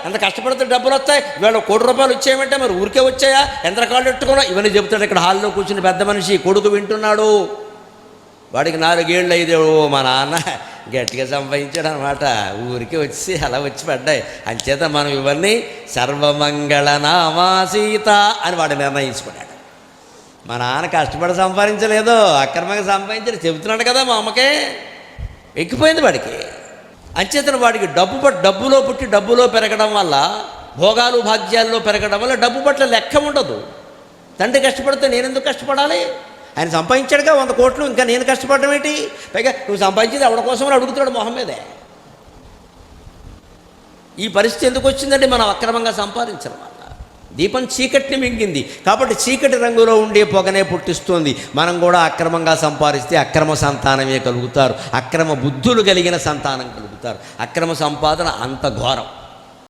ఎంత కష్టపడితే డబ్బులు వస్తాయి, వీళ్ళు ₹1,00,00,000 వచ్చాయమంటే మరి ఊరికే వచ్చాయా, ఎంత కాళ్ళు పెట్టుకున్నా, ఇవన్నీ చెబుతాడు. ఇక్కడ హాల్లో కూర్చుని పెద్ద మనిషి కొడుకు వింటున్నాడు. వాడికి 4 ఏళ్ళు 5 ఏళ్ళు. మా నాన్న గట్టిగా సంపాదించాడు అనమాట, ఊరికి వచ్చి అలా వచ్చి పడ్డాయి. అంచేత మనం ఇవన్నీ సర్వమంగళ నామా సీత అని వాడు నిర్ణయించుకున్నాడు. మా నాన్న కష్టపడి సంపాదించలేదు, అక్రమంగా సంపాదించాడు చెబుతున్నాడు కదా, మా అమ్మకే ఎక్కిపోయింది వాడికి. అంచేతన వాడికి డబ్బులో పుట్టి డబ్బులో పెరగడం వల్ల, భోగాలు భాగ్యాల్లో పెరగడం వల్ల డబ్బు పట్ల లెక్క ఉండదు. తండ్రి కష్టపడితే నేను ఎందుకు కష్టపడాలి, ఆయన సంపాదించాడుగా 100 కోట్లు, ఇంకా నేను కష్టపడడం ఏంటి, పైగా నువ్వు సంపాదించేది ఎవరి కోసమని అడుగుతున్నాడు మొహం మీదే. ఈ పరిస్థితి ఎందుకు వచ్చిందంటే మనం అక్రమంగా సంపాదించడం వల్ల. దీపం చీకటిని మింగింది కాబట్టి చీకటి రంగులో ఉండే పొగనే పుట్టిస్తుంది. మనం కూడా అక్రమంగా సంపాదిస్తే అక్రమ సంతానమే కలుగుతారు, అక్రమ బుద్ధులు కలిగిన సంతానం కలుగుతారు. అక్రమ సంపాదన అంత ఘోరం.